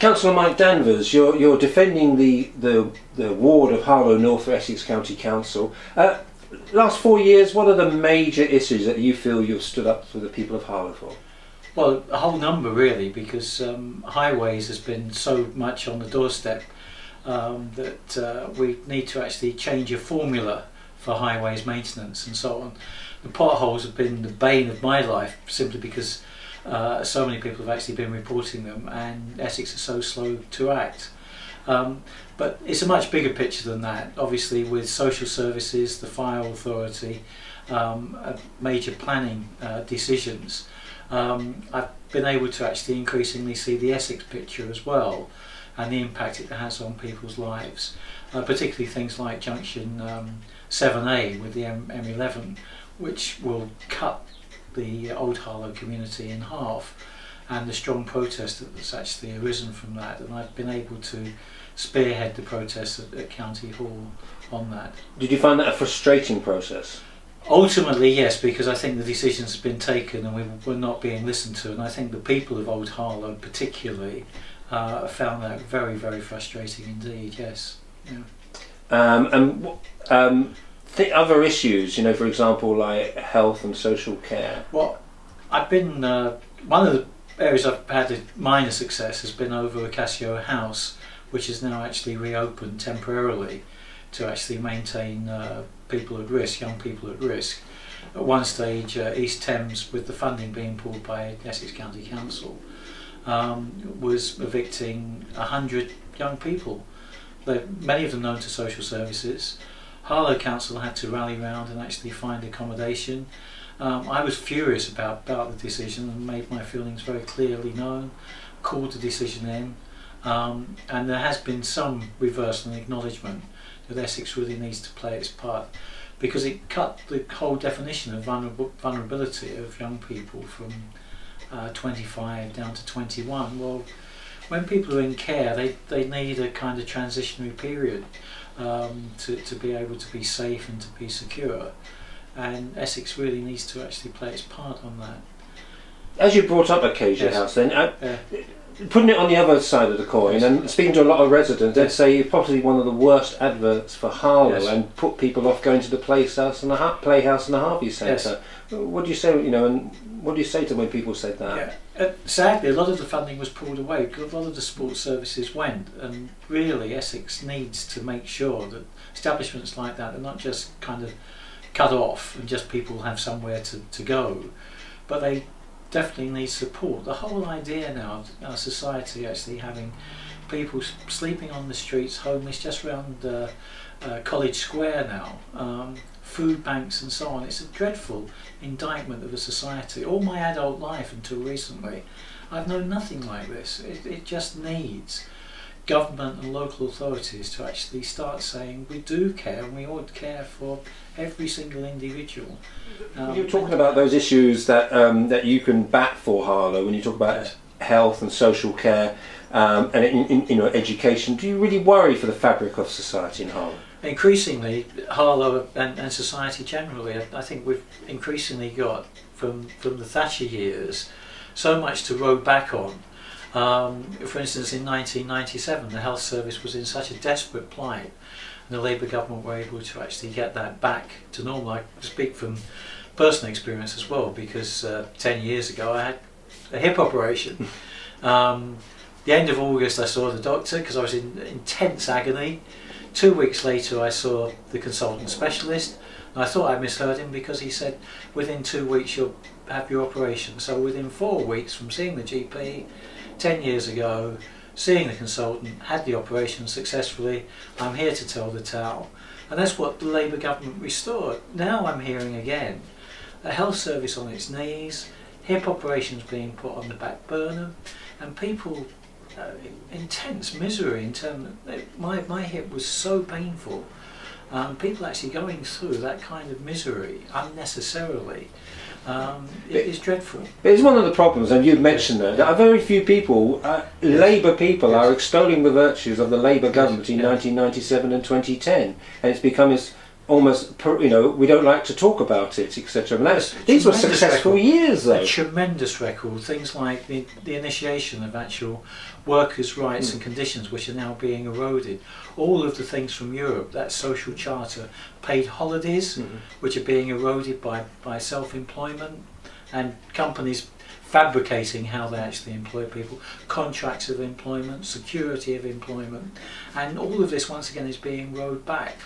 Councillor Mike Danvers, you're defending the ward of Harlow North for Essex County Council. Last 4 years, what are the major issues that you feel you've stood up for the people of Harlow for? Well, a whole number really, because highways has been so much on the doorstep that we need to actually change a formula for highways maintenance and so on. The potholes have been the bane of my life, simply because so many people have actually been reporting them, and Essex is so slow to act. But it's a much bigger picture than that. Obviously, with social services, the fire authority, major planning decisions, I've been able to actually increasingly see the Essex picture as well, and the impact it has on people's lives, particularly things like junction 7A with the M11, which will cut the old Harlow community in half, and the strong protest that's actually arisen from that, and I've been able to spearhead the protests at County Hall on that. Did you find that a frustrating process? Ultimately, yes, because I think the decisions have been taken and we're not being listened to, and I think the people of Old Harlow particularly found that very, very frustrating indeed, yes. Yeah. The other issues, for example, like health and social care. Well, I've been, one of the areas I've had a minor success has been over Acacio House, which is now actually reopened temporarily to actually maintain people at risk, young people at risk. At one stage, East Thames, with the funding being pulled by Essex County Council, was evicting 100 young people. Many of them known to social services. Harlow Council had to rally round and actually find accommodation. I was furious about the decision and made my feelings very clearly known, called the decision in, and there has been some reversal and acknowledgement that Essex really needs to play its part, because it cut the whole definition of vulnerability of young people from 25 down to 21. Well, when people are in care, they need a kind of transitionary period to be able to be safe and to be secure, and Essex really needs to actually play its part on that. As you brought up Acacia House then, putting it on the other side of the coin, and speaking to a lot of residents, they'd say it's probably one of the worst adverts for Harlow, and put people off going to the Playhouse and the Harvey Centre. What do you say, and what do you say to when people said that? Sadly, a lot of the funding was pulled away because a lot of the sports services went, and really Essex needs to make sure that establishments like that are not just kind of cut off and just people have somewhere to go, but they definitely need support. The whole idea now of our society actually having people sleeping on the streets, homeless, just around College Square now, food banks and so on. It's a dreadful indictment of a society. All my adult life until recently, I've known nothing like this. It just needs government and local authorities to actually start saying we do care, and we ought to care for every single individual. You're talking about those issues that you can bat for Harlow when you talk about health and social care and education. Do you really worry for the fabric of society in Harlow? Increasingly, Harlow and society generally, I think we've increasingly got from the Thatcher years so much to row back on. For instance, in 1997, the health service was in such a desperate plight, and the Labour government were able to actually get that back to normal. I speak from personal experience as well, because 10 years ago I had a hip operation. The end of August I saw the doctor because I was in intense agony. 2 weeks later I saw the consultant specialist, and I thought I misheard him because he said within 2 weeks you'll have your operation. So within 4 weeks from seeing the GP 10 years ago, seeing the consultant, had the operation successfully, I'm here to tell the tale. And that's what the Labour government restored. Now I'm hearing again a health service on its knees, hip operations being put on the back burner, and people intense misery in terms of my hip was so painful. People actually going through that kind of misery unnecessarily. It is dreadful. It's one of the problems, and you've mentioned that. There are very few people, Labour people, are extolling the virtues of the Labour government in 1997 and 2010, and it's become this almost, we don't like to talk about it, etc. These were successful years, though. A tremendous record. Things like the initiation of actual workers' rights and conditions, which are now being eroded. All of the things from Europe, that social charter, paid holidays, which are being eroded by self-employment and companies fabricating how they actually employ people, contracts of employment, security of employment, and all of this once again is being rowed back.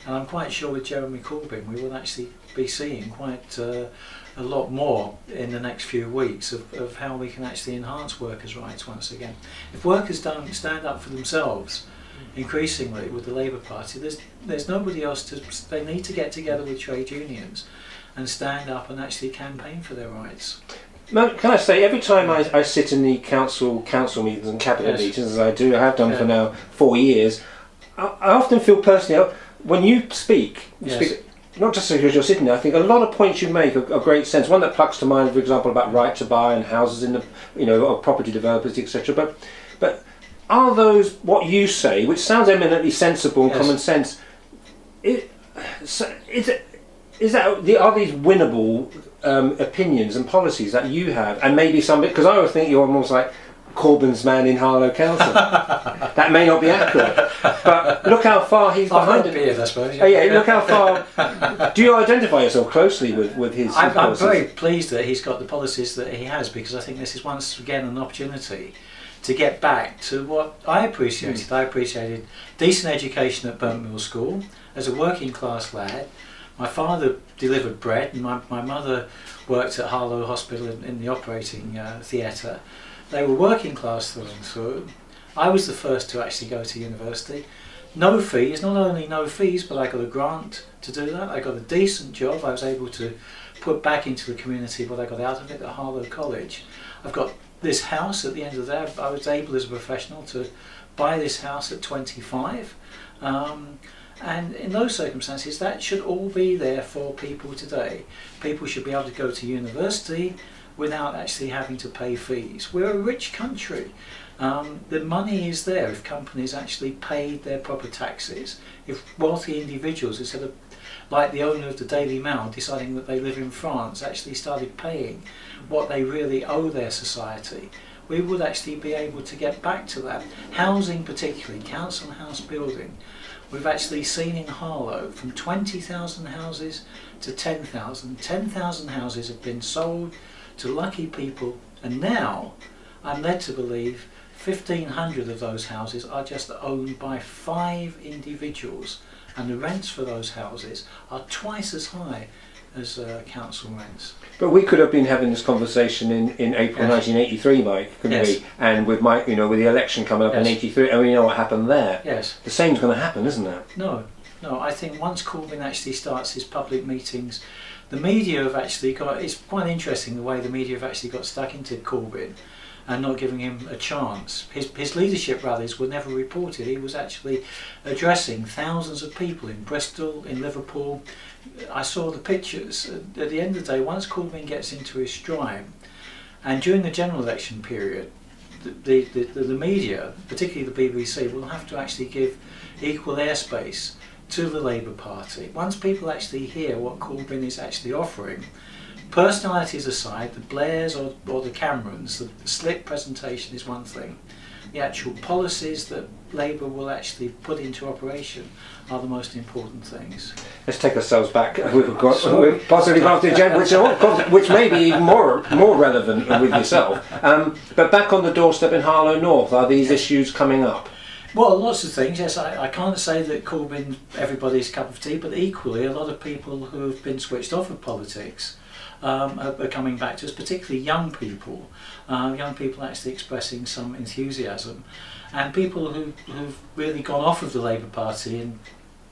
And I'm quite sure with Jeremy Corbyn we will actually be seeing quite a lot more in the next few weeks of how we can actually enhance workers' rights once again. If workers don't stand up for themselves, increasingly with the Labour Party, there's nobody else they need to get together with trade unions and stand up and actually campaign for their rights. Can I say, every time I sit in the council meetings and cabinet meetings, as I have done for now 4 years, I often feel personally, when you speak not just because you're sitting there, I think a lot of points you make are great sense. One that plucks to mind, for example, about right to buy and houses in the, of property developers, etc. But are those what you say, which sounds eminently sensible and common sense? Are these winnable opinions and policies that you have, and maybe some, because I always think you're almost like Corbyn's man in Harlow Council. That may not be accurate, but look how far he's behind it. I suppose. Look how far. Do you identify yourself closely with his? I'm very pleased that he's got the policies that he has, because I think this is once again an opportunity to get back to what I appreciated. I appreciated decent education at Burnt Mill School as a working class lad. My father delivered bread, and my mother worked at Harlow Hospital in the operating theatre. They were working class through and through. I was the first to actually go to university. No fees, not only no fees, but I got a grant to do that. I got a decent job. I was able to put back into the community what I got out of it at Harlow College. I've got this house at the end of the day. I was able as a professional to buy this house at 25. And in those circumstances, that should all be there for people today. People should be able to go to university without actually having to pay fees. We're a rich country. The money is there if companies actually paid their proper taxes. If wealthy individuals, instead of like the owner of the Daily Mail deciding that they live in France, actually started paying what they really owe their society, we would actually be able to get back to that. Housing particularly, council house building. We've actually seen in Harlow from 20,000 houses to 10,000. 10,000 houses have been sold to lucky people, and now I'm led to believe 1,500 of those houses are just owned by 5 individuals, and the rents for those houses are twice as high as council rents. But we could have been having this conversation in April 1983, Mike, couldn't we? And with Mike, with the election coming up in '83, and we know what happened there. Yes. The same's going to happen, isn't it? No. I think once Corbyn actually starts his public meetings, the media have actually got. It's quite interesting the way the media have actually got stuck into Corbyn and not giving him a chance. His leadership rallies were never reported. He was actually addressing thousands of people in Bristol, in Liverpool. I saw the pictures. At the end of the day, once Corbyn gets into his stride, and during the general election period, the media, particularly the BBC, will have to actually give equal airspace to the Labour Party. Once people actually hear what Corbyn is actually offering, personalities aside, the Blairs or the Camerons, the slick presentation is one thing. The actual policies that Labour will actually put into operation are the most important things. Let's take ourselves back. We've possibly gone to the agenda, which may be even more relevant with yourself. But back on the doorstep in Harlow North, are these issues coming up? Well, lots of things, yes. I can't say that Corbyn's everybody's cup of tea, but equally a lot of people who have been switched off of politics are coming back to us, particularly young people actually expressing some enthusiasm, and people who've really gone off of the Labour Party, and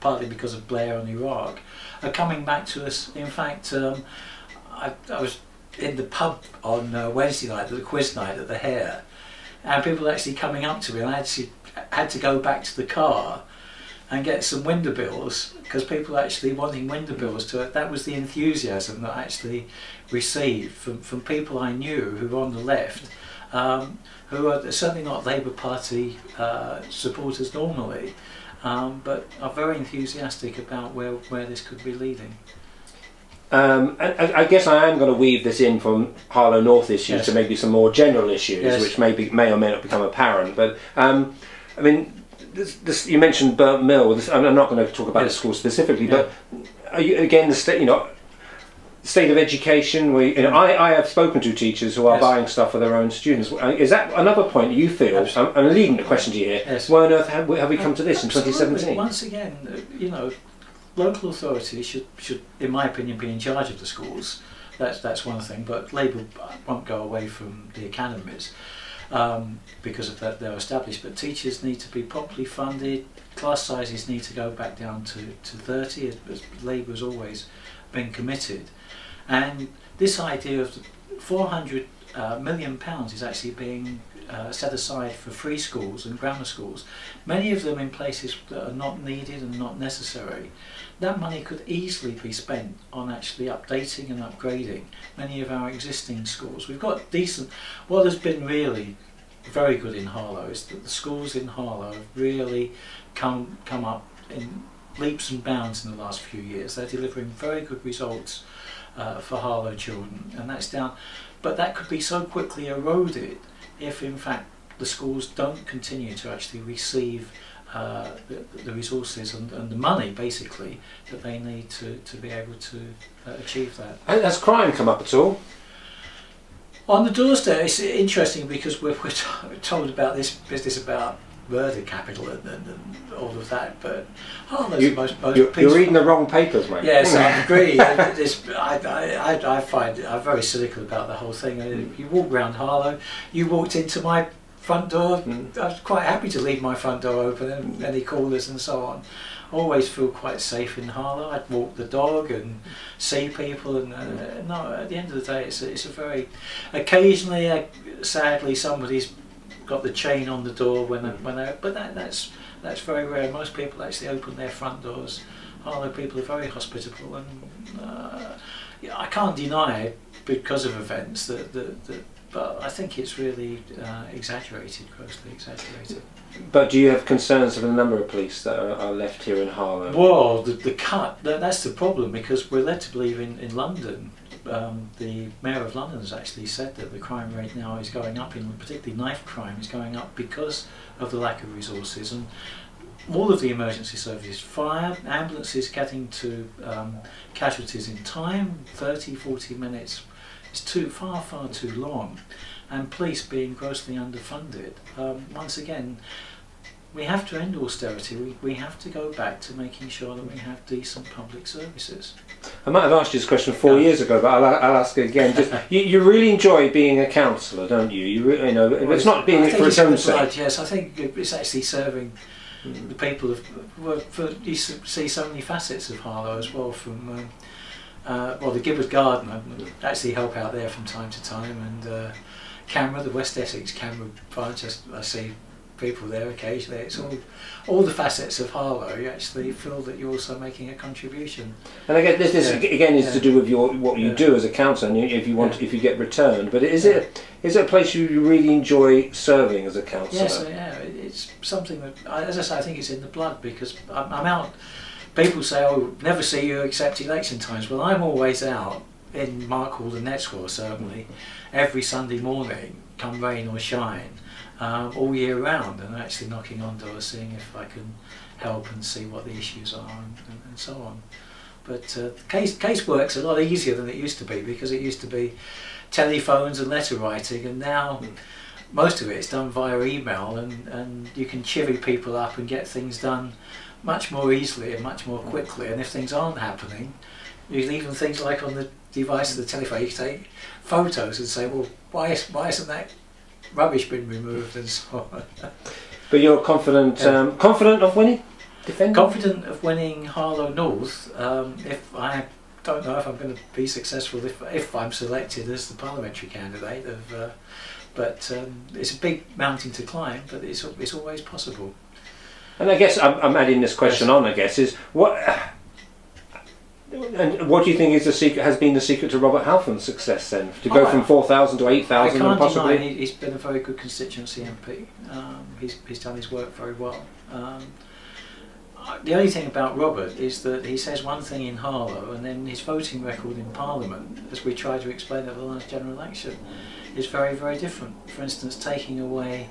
partly because of Blair and Iraq, are coming back to us. In fact, I was in the pub on Wednesday night, the quiz night at the Hare, and people actually coming up to me, and I actually had to go back to the car and get some window bills, because people actually wanting window bills that was the enthusiasm that I actually received from people I knew who were on the left, who are certainly not Labour Party supporters normally, but are very enthusiastic about where this could be leading. And I guess I am going to weave this in from Harlow North issues to maybe some more general issues, which may or may not become apparent. But I mean, this, you mentioned Burnt Mill. I'm not going to talk about the school specifically, but are you, again, the state of education? I have spoken to teachers who are buying stuff for their own students. Is that another point you feel? I'm leading the question to you here. Yes. Why on earth have we come to this in 2017? Once again, local authorities should, in my opinion, be in charge of the schools. That's one thing. But Labour won't go away from the academies because of that they're established. But teachers need to be properly funded. Class sizes need to go back down to 30, as Labour's always been committed. And this idea of £400 million is actually being set aside for free schools and grammar schools, many of them in places that are not needed and not necessary. That money could easily be spent on actually updating and upgrading many of our existing schools. We've got decent, what has been really very good in Harlow is that the schools in Harlow have really come up in leaps and bounds in the last few years. They're delivering very good results for Harlow children, and that's down, but that could be so quickly eroded if in fact the schools don't continue to actually receive the resources and the money basically that they need to be able to achieve that. And has crime come up at all? On the doorstep, it's interesting because we're told about this business about murder capital and all of that, but you're reading the wrong papers, mate. Yes, I agree. I find I'm very cynical about the whole thing. You walk around Harlow, you walked into my front door, I was quite happy to leave my front door open and any callers and so on. I always feel quite safe in Harlow. I'd walk the dog and see people, and no, at the end of the day it's a very, occasionally sadly somebody's got the chain on the door but that's very rare. Most people actually open their front doors. Harlow people are very hospitable, and I can't deny because of events that but I think it's really exaggerated, grossly exaggerated. But do you have concerns of the number of police that are left here in Harlow? Well, the cut, that's the problem, because we're led to believe in London. The Mayor of London has actually said that the crime rate now is going up, particularly knife crime is going up because of the lack of resources, and all of the emergency services, fire, ambulances getting to casualties in time, 30-40 minutes is far too long, and police being grossly underfunded. Once again, we have to end austerity. We have to go back to making sure that we have decent public services. I might have asked you this question 4 years ago, but I'll ask it again. Just, you really enjoy being a councillor, don't you? You know, it's not being it for its own sake. Yes, I think it's actually serving the people of. You see so many facets of Harlow as well. From the Gibbard Garden, I actually help out there from time to time, and Cllr, the West Essex Cllr branch. I see people there occasionally. It's all the facets of Harlow. You actually feel that you're also making a contribution. And again, this again is to do with what you do as a councillor, and if you get returned. But is it a place you really enjoy serving as a councillor? Yes, it's something that, as I say, I think it's in the blood, because I'm out. People say, "Oh, never see you except election times." Well, I'm always out in Markhall and Netscore, certainly, every Sunday morning, come rain or shine. All year round, and actually knocking on doors, seeing if I can help and see what the issues are and so on. But casework's a lot easier than it used to be, because it used to be telephones and letter writing, and now most of it's done via email, and you can chivvy people up and get things done much more easily and much more quickly. And if things aren't happening, even things like on the device of the telephone, you can take photos and say, well, why isn't that rubbish been removed and so on. But you're confident confident of winning? Defending? Confident of winning Harlow North. If I don't know if I'm going to be successful if I'm selected as the parliamentary candidate but it's a big mountain to climb, but it's always possible. And I guess I'm adding this question on, I guess, is what do you think is the secret? Has been the secret to Robert Halfon's success then, to go from 4,000 to 8,000 and possibly? I can't deny he's been a very good constituency MP. He's done his work very well. The only thing about Robert is that he says one thing in Harlow, and then his voting record in Parliament, as we tried to explain at the last general election, is very, very different. For instance, taking away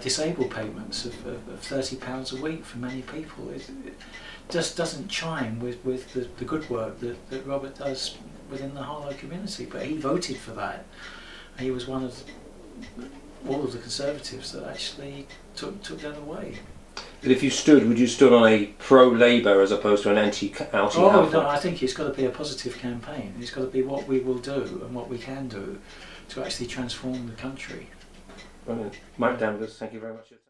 disabled payments of £30 a week for many people, it just doesn't chime with the good work that Robert does within the Harlow community. But he voted for that. He was one of all of the Conservatives that actually took that away. But if you stood, would you stood on a pro-Labour as opposed to an anti-Alfie? Oh no, I think it's got to be a positive campaign. It's got to be what we will do and what we can do to actually transform the country. Brilliant. Mike Danvers, thank you very much.